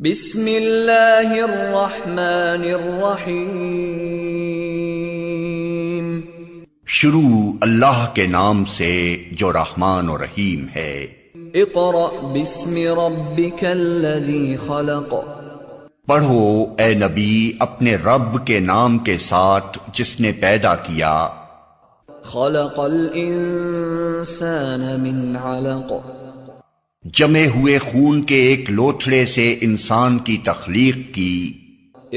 بسم اللہ الرحمن الرحیم۔ شروع اللہ کے نام سے جو رحمان و رحیم ہے۔ اقرأ بسم ربک الذی خلق۔ پڑھو اے نبی اپنے رب کے نام کے ساتھ جس نے پیدا کیا۔ خلق الانسان من علق۔ جمے ہوئے خون کے ایک لوتھڑے سے انسان کی تخلیق کی۔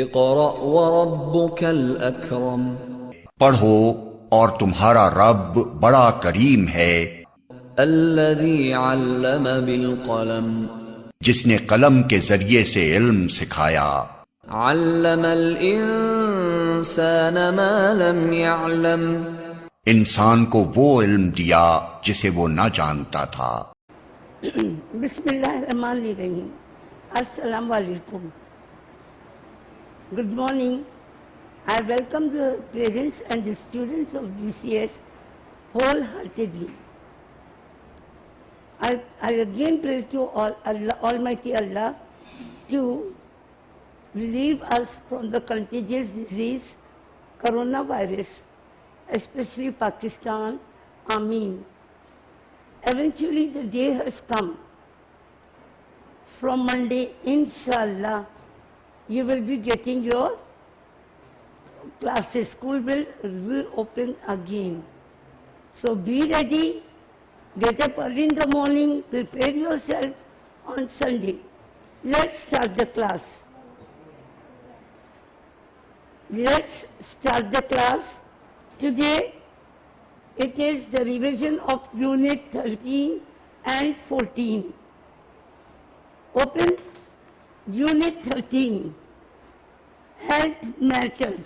اقرأ وربک الاکرم۔ پڑھو اور تمہارا رب بڑا کریم ہے۔ الذی علم بالقلم۔ جس نے قلم کے ذریعے سے علم سکھایا۔ علم الانسان ما لم يعلم۔ انسان کو وہ علم دیا جسے وہ نہ جانتا تھا۔ بسم اللہ الرحمن الرحیم۔ السلام علیکم۔ Good morning. I welcome the parents and the students of BCS wholeheartedly. I again pray to Almighty Allah to relieve us from the contagious disease, coronavirus, especially Pakistan. Ameen. Eventually the day has come. From Monday, inshallah, you will be getting your classes. School will open again. So be ready. Get up early in the morning. Prepare yourself on Sunday. Let's start the class. Let's start the class. Today, it is the revision of Unit 13 and 14. Open Unit 13, Health Matters.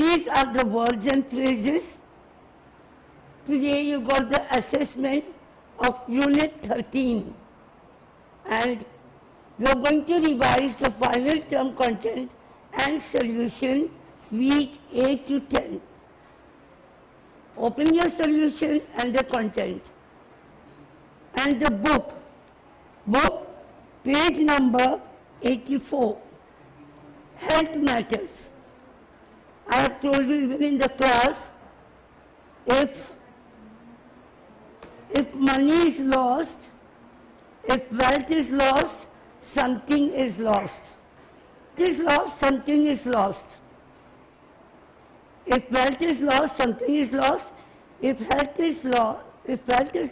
These are the words and phrases. Today you got the assessment of Unit 13 and you are going to revise the final term content and solution week 8 to 10. Open your solution and the content. And the book, page number 84, Health Matters. I have told you even in the class, if money is lost, if wealth is lost, something is lost. It is lost, something is lost. If wealth is lost, something is lost. If health is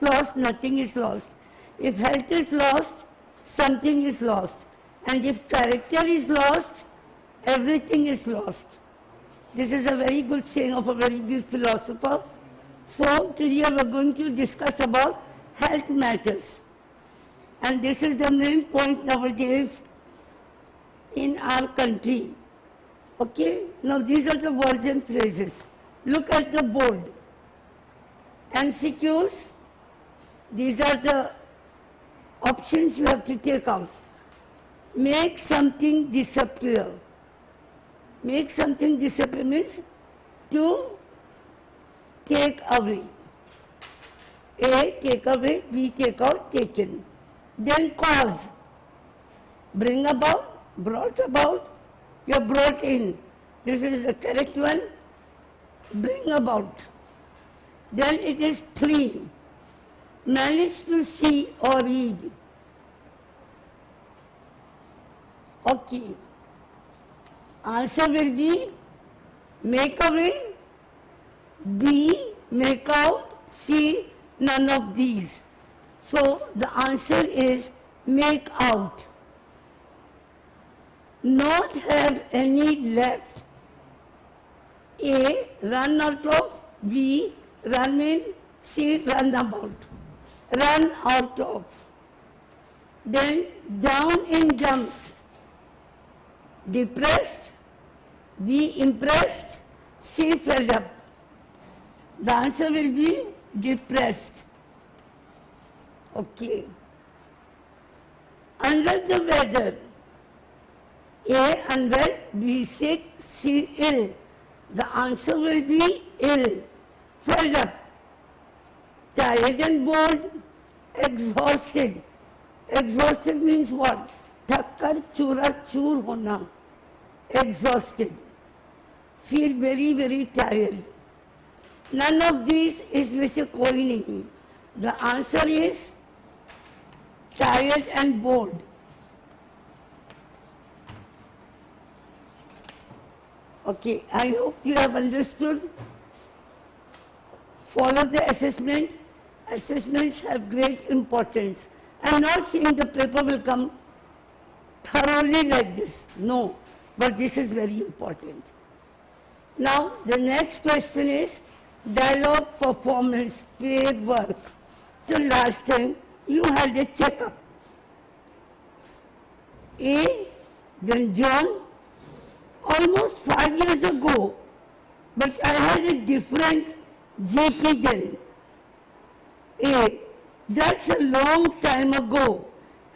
lost, nothing is lost. If health is lost, something is lost. And if character is lost, everything is lost. This is a very good saying of a very big philosopher. So today we are going to discuss about health matters. And this is the main point nowadays in our country. Okay, now these are the words and phrases. Look at the board. MCQs, these are the options you have to take out. Make something disappear. Make something disappear means to take away. A, take away, B, take out, taken. Then cause. Bring about, brought about, you're brought in. This is the correct one. Bring about. Then it is 3. Manage to see or read. Okay. Answer will be make away, B, make out, C, none of these. So the answer is make out. Not have any left. A, run out of, B, run in, C, run about. Run out of. Then down in dumps. Depressed, B, impressed, C, fed up. The answer will be depressed. Okay. Under the weather. A, unwell, B, sick, C, ill. The answer will be ill. Fed up. Tired and bored, exhausted. Exhausted means what? थक कर चूरा चूर होना. Exhausted. Feel very, very tired. None of these is में से कोई नहीं. The answer is tired and bored. Okay, I hope you have understood. Follow the assessment. Assessments have great importance. I'm not saying the paper will come thoroughly like this. No, but this is very important. Now, the next question is dialogue performance, paid work. So last time you had a checkup. Then John, almost 5 years ago, but I had a different GP then. That's a long time ago.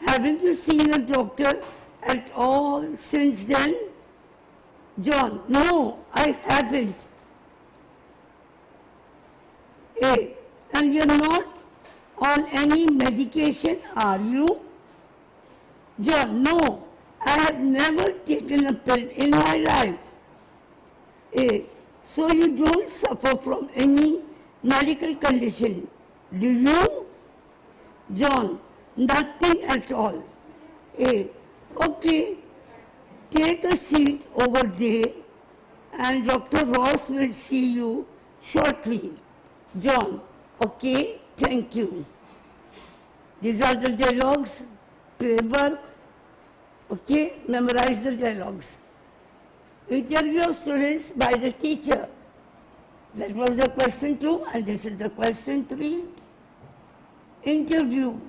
Haven't you seen a doctor at all since then? John, no, I haven't. And you're not on any medication, are you? John, no, I have never taken a pill in my life. So you don't suffer from any medical condition, do you? John, nothing at all. Okay, take a seat over there and Dr. Ross will see you shortly. John, okay, thank you. These are the dialogues, paper, okay, memorize the dialogues. Interview of students by the teacher. That was the question 2 and this is the question 3. Interview.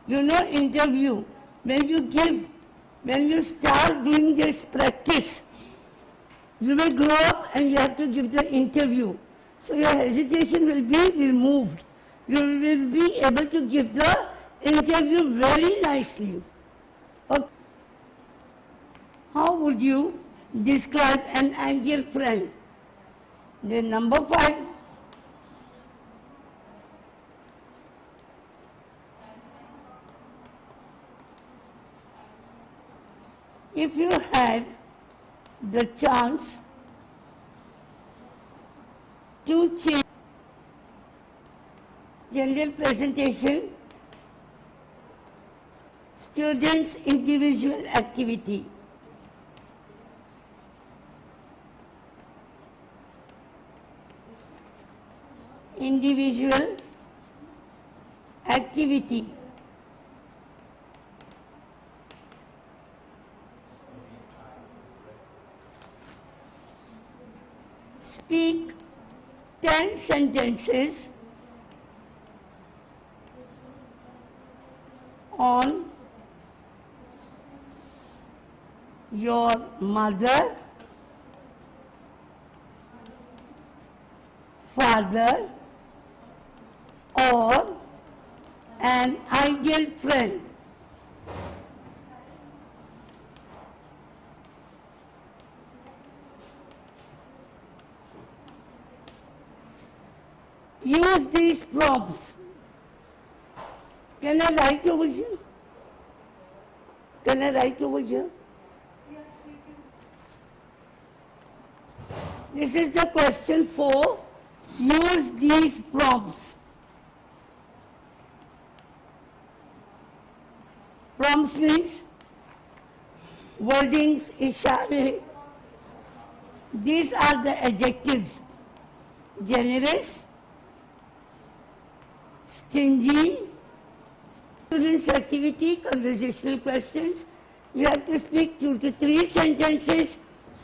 You know interview, when you start doing this practice, you will grow up and you have to give the interview. So your hesitation will be removed. You will be able to give the interview very nicely. Okay. How would you describe an ideal friend? Then number 5. If you had the chance to change general presentation, students' individual activity, speak 10 sentences on your mother, father, or an ideal friend. Use these prompts. Can I write over here? Can I write over here? Yes, we can. This is the question 4. Use these prompts. Prompts means wordings, ishare. These are the adjectives. Generous, stingy, students' activity, conversational questions. You have to speak 2 to 3 sentences.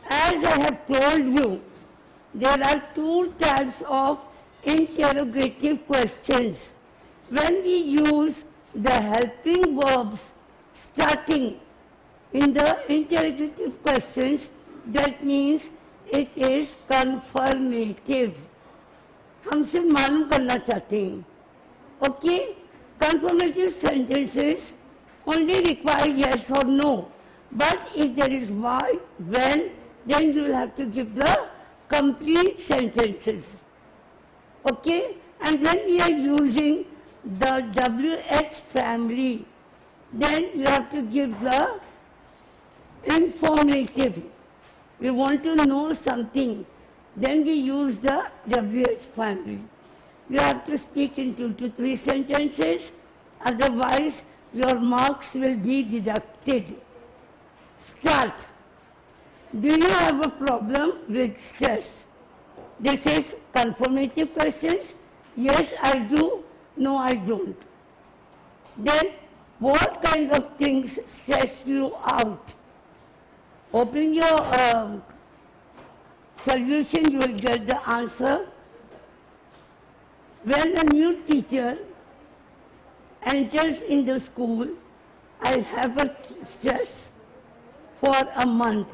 As I have told you, there are 2 types of interrogative questions. When we use the helping verbs starting in the interrogative questions, that means it is confirmative. हम सिर्फ मालूम करना चाहते हैं. Okay? Confirmative sentences only require yes or no. But if there is why, when, then you will have to give the complete sentences. Okay? And when we are using the WH family, Then you have to give the informative. We want to know something. Then we use the WH family. You have to speak in 2 to 3 sentences, otherwise your marks will be deducted. Start. Do you have a problem with stress? This is confirmative questions. Yes, I do. No, I don't. Then, what kind of things stress you out? Open your solution, you will get the answer. When a new teacher enters in the school, I have a stress for a month.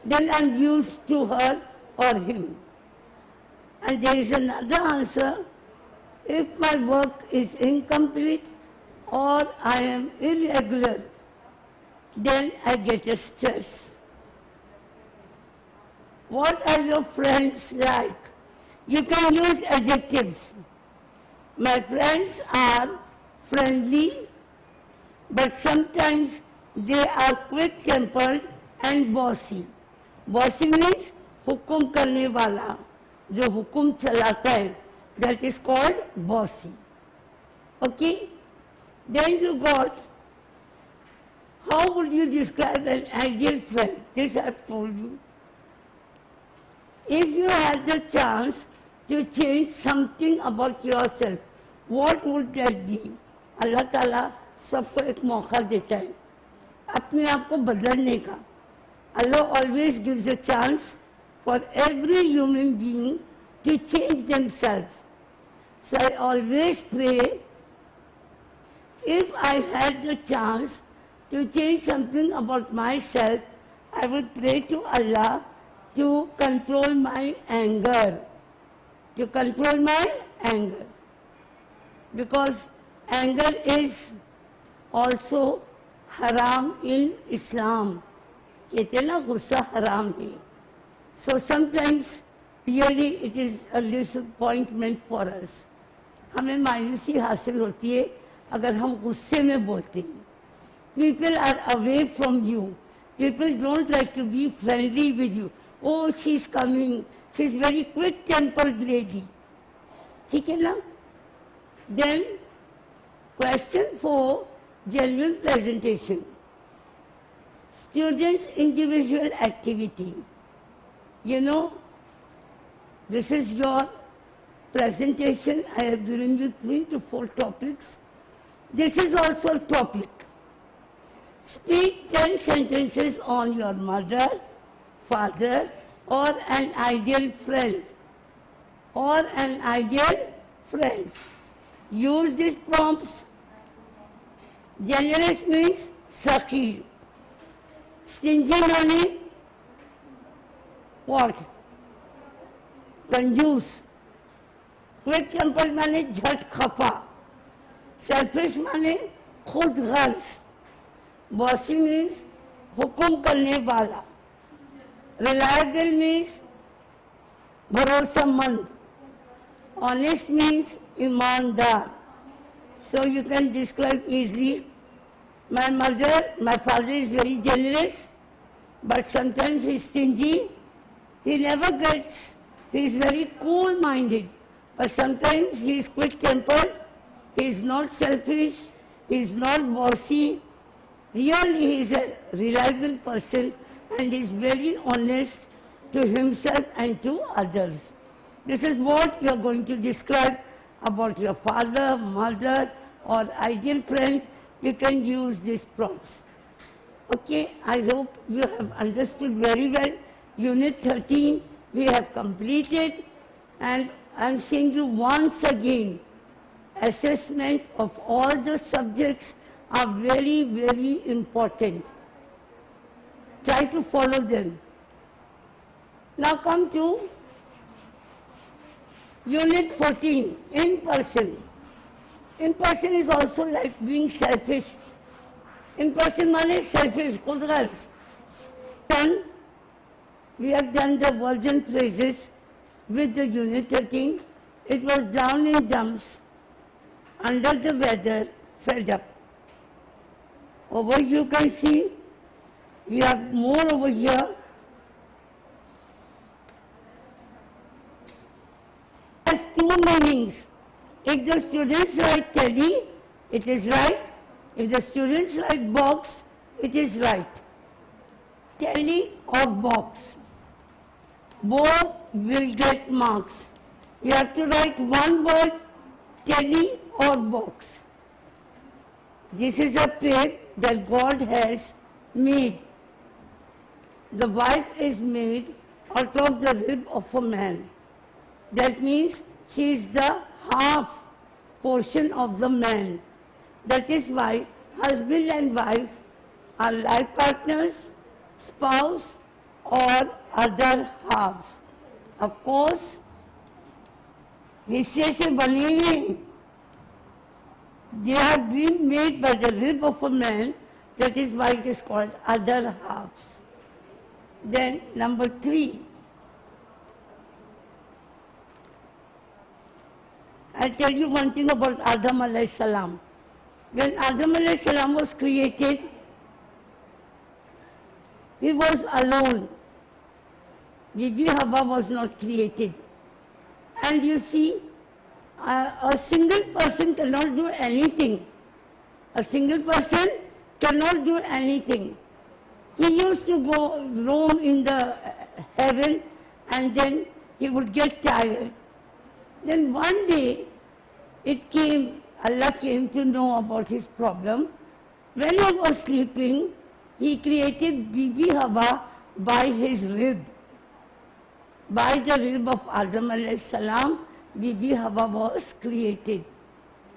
Then I'm used to her or him. And there is another answer. If my work is incomplete or I am irregular, then I get a stress. What are your friends like? You can use adjectives. My friends are friendly, but sometimes they are quick-tempered and bossy. Bossy means हुक्म करने वाला, जो हुक्म चलाता है, that is called bossy. Okay? Then you got, how would you describe an ideal friend? This I have told you. If you had the chance to change something about yourself, what would that be? Allah Ta'ala सबको एक मौका देता है अपने आप को बदलने का. Allah always gives a chance for every human being to change themselves. So I always pray, if I had the chance to change something about myself, I would pray to Allah to control my anger. To control my anger. Because anger is also haram in Islam. कहते हैं ना गुस्सा हराम है. So sometimes really it is a disappointment for us. हमें मायूसी हासिल होती है अगर हम गुस्से में बोलते हैं. People are away from you. People don't like to be friendly with you. Oh, she's coming. She's very quick-tempered lady. ठीक है ना? Then question 4, genuine presentation. Students' individual activity. You know, this is your presentation. I have given you 3 to 4 topics. This is also a topic. Speak 10 sentences on your mother, father, or an ideal friend. Or an ideal friend. Use these prompts. Generous means sakhi. Stingy money, what? Conjuice. Quick tempered money, jhat khapa. Selfish money, khud gharz. Bossy means hukum karne wala. Reliable means bharosamand. Honest means imandar. So you can describe easily. My father is very generous, but sometimes he's stingy. He never gets, he is very cool-minded, but sometimes he is quick-tempered. He is not selfish, he is not bossy. Really, he is a reliable person and is very honest to himself and to others. This is what you are going to describe about your father, mother, or ideal friend. You can use these prompts. Okay, I hope you have understood very well. Unit 13 we have completed, and I am saying you once again, assessment of all the subjects are very, very important. Try to follow them. Now come to Unit 14, in person. In person is also like being selfish. In person means selfish, kudras. Then we have done the virgin phrases with the Unit 13. It was down in dumps, under the weather, fed up. Over you can see, we have more over here. It has two meanings. If the students write teddy, it is right. If the students write box, it is right. Teddy or box. Both will get marks. You have to write one word, teddy or box. This is a pair that God has made. The wife is made out of the rib of a man. That means she is the half portion of the man. That is why husband and wife are life partners, spouse, or other halves. Of course, हिस्से से बने हुए, they have been made by the rib of a man. That is why it is called other halves. Then number 3. I'll tell you one thing about Adam alayhi salam. When Adam alayhi salam was created, he was alone. Bibi Hawa was not created. And you see, a single person cannot do anything. A single person cannot do anything. He used to go roam in the heaven and then he would get tired. Then one day, Allah came to know about his problem. When he was sleeping, he created Bibi Hawa by his rib. By the rib of Adam alayhi salam, Bibi Hawa was created.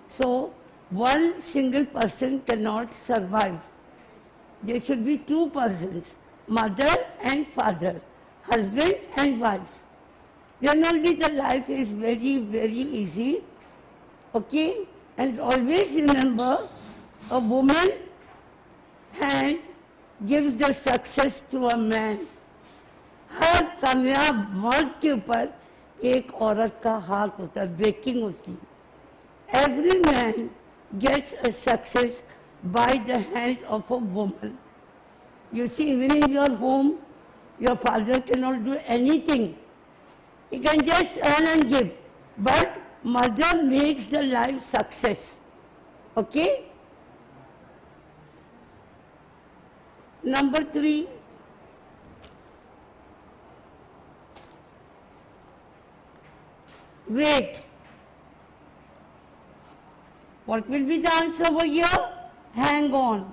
So, one single person cannot survive. There should be two persons, mother and father, husband and wife. Then only the life is very, very easy. Okay? And always remember, a woman hand gives the success to a man. हर कामयाब मर्द के ऊपर एक औरत का हाथ होता है, ब्रेकिंग होती है. Every man gets a success by the hand of a woman. You see, even in your home, your father cannot do anything. He can just earn and give. But mother makes the life success. Okay? Number 3. Wait. What will be the answer over here? Hang on.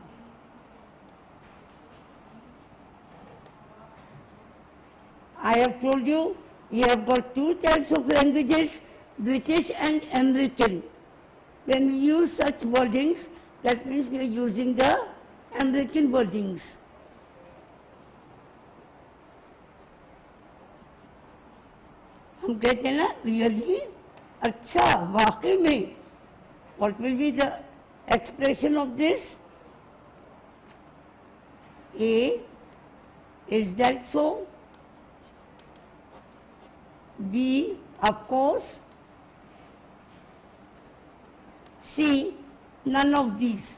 I have told you, we have got two types of languages, British and American. When we use such wordings, that means we are using the American wordings. हम कहते हैं ना really अच्छा वाकई में what will be the expression of this? A, is that so? B, of course. C, none of these.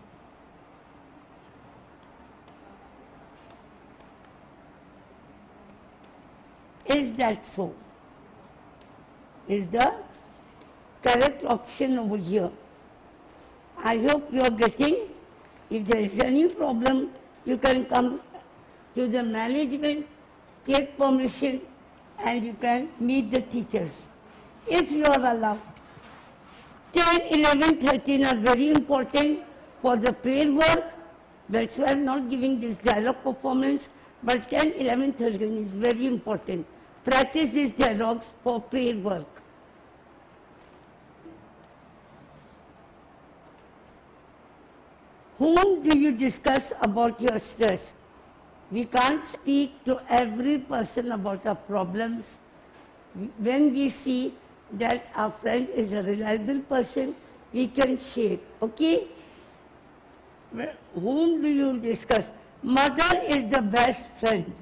Is that so? Is the correct option over here. I hope you are getting. If there is any problem, you can come to the management, take permission, and you can meet the teachers, if you are allowed. 10, 11, 13 are very important for the prayer work. That's why I'm not giving this dialogue performance, but 10, 11, 13 is very important. Practice these dialogues for prayer work. Whom do you discuss about your stress? We can't speak to every person about our problems. When we see that our friend is a reliable person, we can share, okay? Whom do you discuss? Mother is the best friend.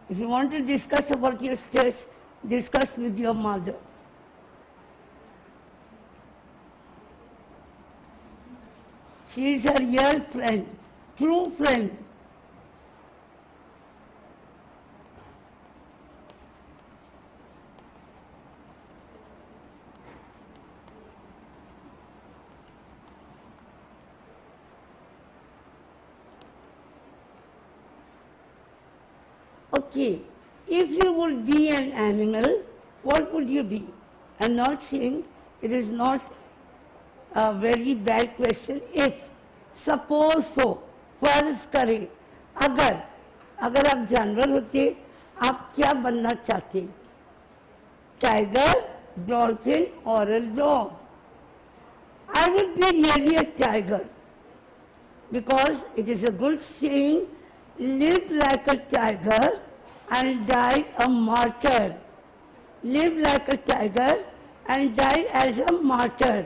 If you want to discuss about your stress, discuss with your mother. She is a real friend, true friend. Okay, if you would be an animal, what would you be? I'm not saying it is not a very bad question. If, suppose so, फर्ज करें, अगर आप जानवर होते, आप क्या बनना चाहते? Tiger, dolphin or a dog? I would be really a tiger because it is a good saying, live like a tiger and die a martyr. Live like a tiger and die as a martyr.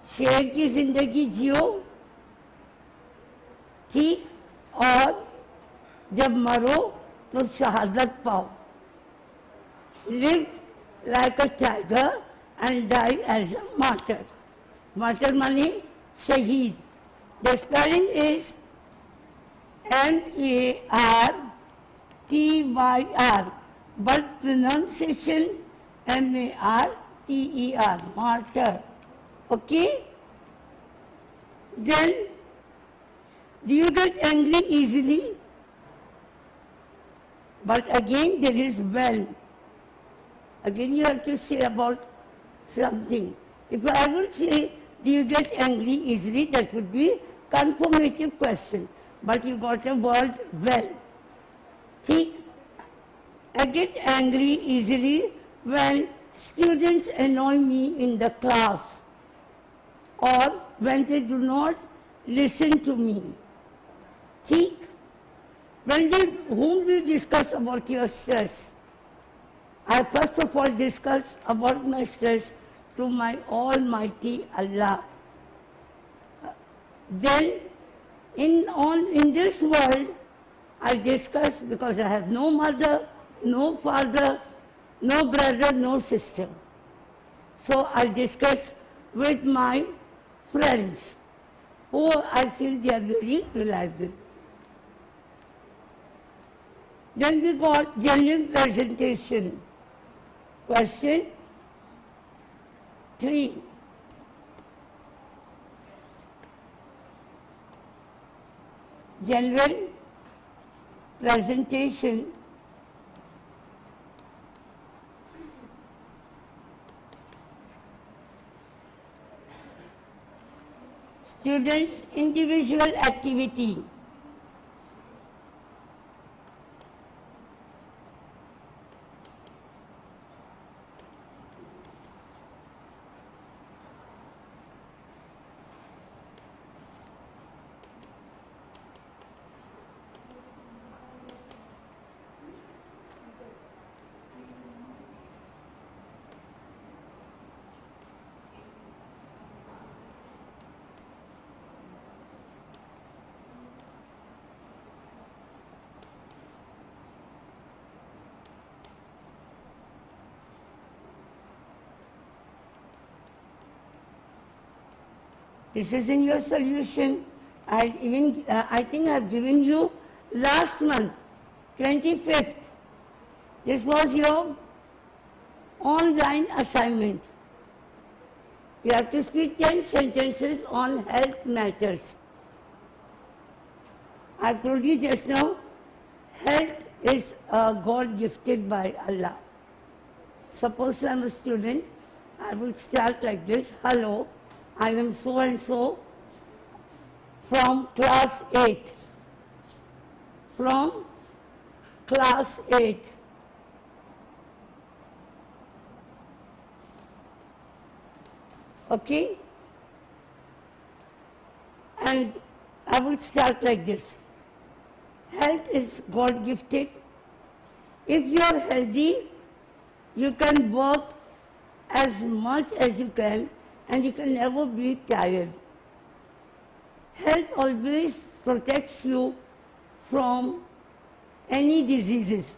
शेर की जिंदगी जियो, ठीक, और जब मरो तो शहादत पाओ. Live like a tiger and die as a martyr. Martyr माने शहीद. The spelling is M-A-R-T-Y-R, but pronunciation M-A-R-T-E-R, martyr. Okay? Then, do you get angry easily? But again, there is well. Again, you have to say about something. If I would say, do you get angry easily? That would be confirmative question. But you got a word well. See, I get angry easily when students annoy me in the class or when they do not listen to me. See, whom do you discuss about your stress? I first of all discuss about my stress to my Almighty Allah. Then in this world, I discuss because I have no mother, no father, no brother, no sister. So I discuss with my friends who I feel they are very reliable. Then we got genuine presentation. Question 3. General presentation. Students' individual activity. This is in your solution. I think I've given you last month, 25th. This was your online assignment. You have to speak 10 sentences on health matters. I told you just now, health is God gifted by Allah. Suppose I'm a student, I will start like this. Hello, I am so and so from class 8. From class 8. Okay? And I will start like this. Health is God gifted. If you are healthy, you can work as much as you can and you can never be tired. Health always protects you from any diseases.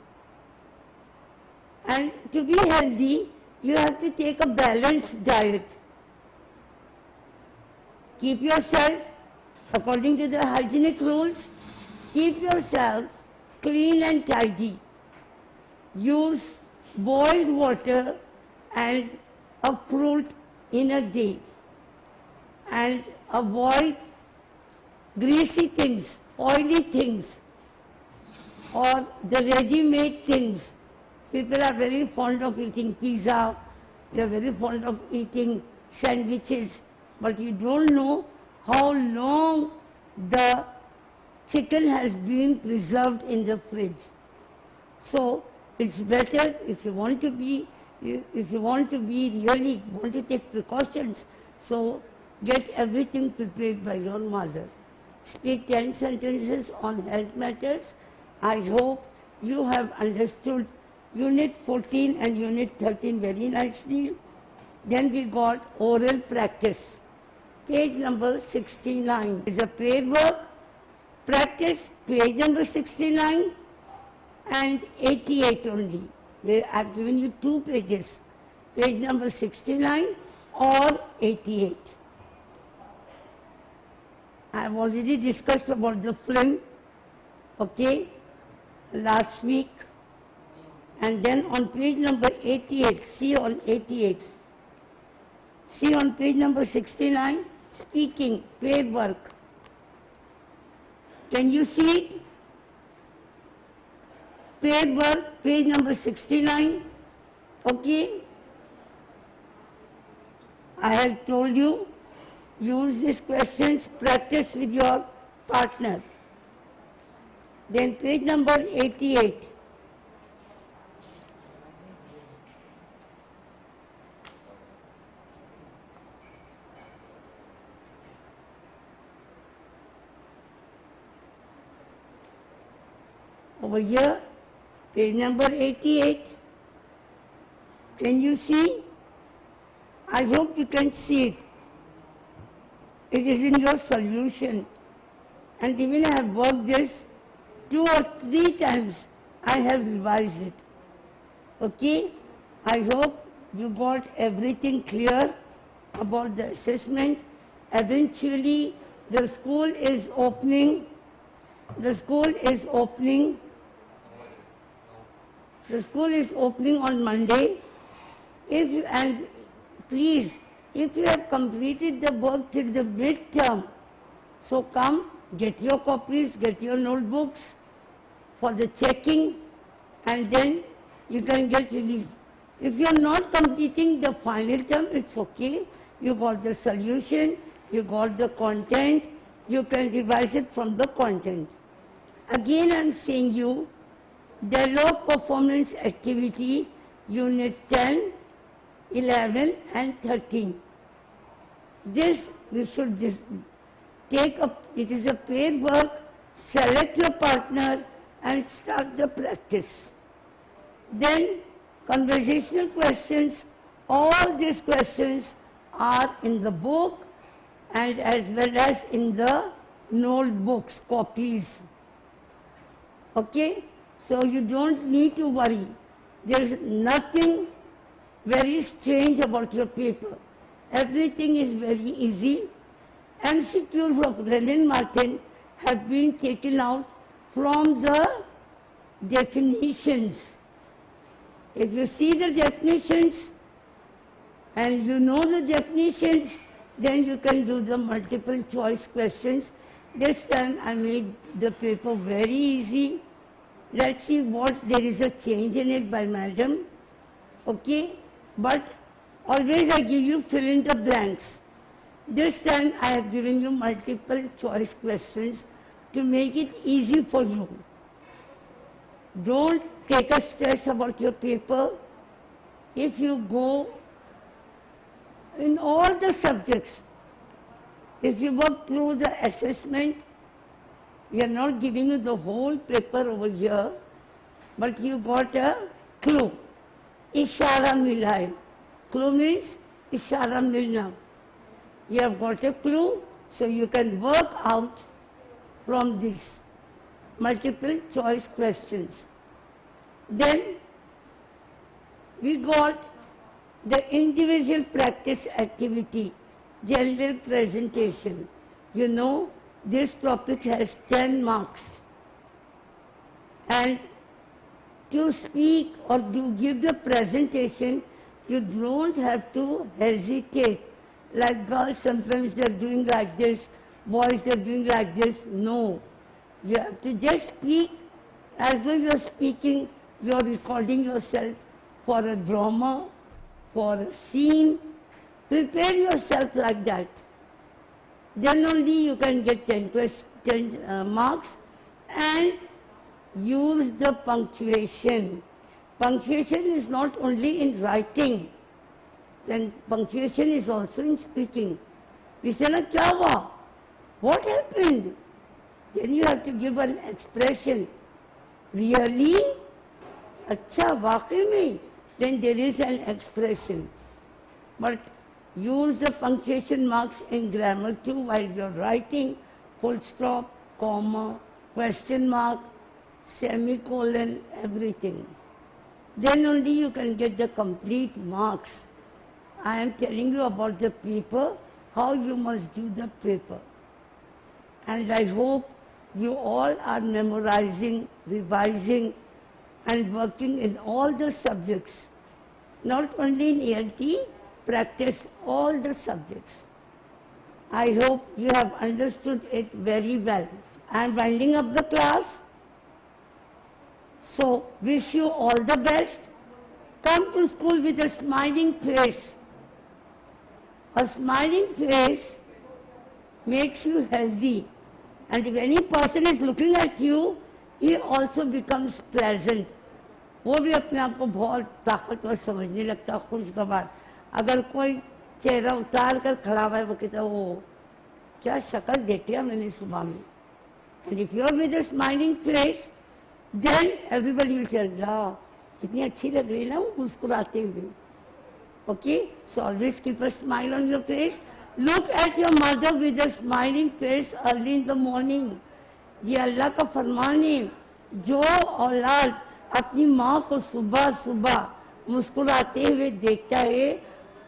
And to be healthy, you have to take a balanced diet. keep yourself, according to the hygienic rules, keep yourself clean and tidy. Use boiled water and a fruit in a day. And avoid greasy things, oily things, or the ready-made things. People are very fond of eating pizza, they are very fond of eating sandwiches, but you don't know how long the chicken has been preserved in the fridge. So it's better if you want to be really want to take precautions, so get everything prepared by your mother. Speak 10 sentences on health matters. I hope you have understood Unit 14 and Unit 13 very nicely. Then we got oral practice. Page number 69 is a prayer work. Practice page number 69 and 88 only. I have given you 2 pages, page number 69 or 88. I have already discussed about the film, okay, last week. And then on page number 88, see on 88. See on page number 69, speaking, prayer work. Can you see it? Prayer work, page number 69, okay. I have told you, use these questions, practice with your partner. Then page number 88. Over here, page number 88. Can you see? I hope you can see it. It is in your solution. And even I have worked this 2 or 3 times. I have revised it. Okay? I hope you got everything clear about the assessment. Eventually, the school is opening. The school is opening on Monday. And please, if you have completed the work till the midterm, so come, get your copies, get your notebooks for the checking, and then you can get relief. If you are not completing the final term, it's okay. You got the solution, you got the content, you can revise it from the content. Again, I am saying you, dialogue performance activity, Unit 10, 11 and 13. This we should take up, it is a paid work, select your partner and start the practice. Then conversational questions, all these questions are in the book and as well as in the notebooks, copies. Okay? So you don't need to worry. There is nothing very strange about your paper. Everything is very easy. MCQs of Renan Martin have been taken out from the definitions. If you see the definitions and you know the definitions, then you can do the multiple choice questions. This time I made the paper very easy. Let's see what there is a change in it by madam. Okay? But always I give you fill in the blanks. This time I have given you multiple choice questions to make it easy for you. Don't take a stress about your paper. If you go in all the subjects, if you work through the assessment, we are not giving you the whole paper over here, but you got a clue. Ishara mila hai. Clue means ishara milna. You have got a clue, so you can work out from these multiple choice questions. Then we got the individual practice activity, gender presentation. You know, this topic has 10 marks. And to speak or to give the presentation, you don't have to hesitate. Like girls, sometimes they're doing like this, boys, they're doing like this. No. You have to just speak as though you're speaking, you're recording yourself for a drama, for a scene. Prepare yourself like that. Then only you can get 10 marks, and use the punctuation. Punctuation is not only in writing, then punctuation is also in speaking. We say, na kya hua? What happened? Then you have to give an expression. Really? Acha, waqai mein? Then there is an expression. But use the punctuation marks in grammar too while you're writing. Full stop, comma, question mark, semicolon, everything. Then only you can get the complete marks. I am telling you about the paper, how you must do the paper. And I hope you all are memorizing, revising, and working in all the subjects. Not only in ALT, practice all the subjects. I hope you have understood it very well. I am winding up the class. So, wish you all the best. Come to school with a smiling face. A smiling face makes you healthy. And if any person is looking at you, he also becomes pleasant. वो भी अपने आप को बहुत ताकतवर समझने लगता है, खुशगवार. अगर कोई चेहरा उतार कर खड़ा हुआ है, वो कहता है, वो क्या शक्ल देखी है मैंने सुबह में. And if you are with a smiling face, then everybody will say, Allah, कितनी अच्छी लग रही है ना वो मुस्कुराते हुए. Okay, so always keep a smile on your face. Look at your mother with a smiling face early in the morning. ये अल्लाह का फरमान है, जो औलाद अपनी माँ को सुबह सुबह मुस्कुराते हुए देखता है,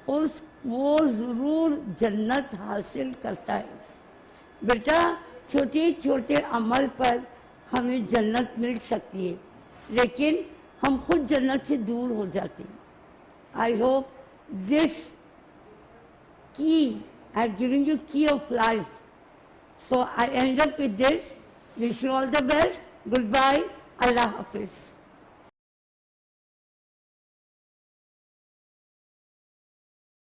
वो जरूर जन्नत हासिल करता है. बेटा, छोटे छोटे अमल पर हमें जन्नत मिल सकती है, लेकिन हम खुद जन्नत से दूर हो जाते हैं. I hope this key, I have given you key of life. So I end up with this. Wish you all the best. Goodbye. Allah Hafiz.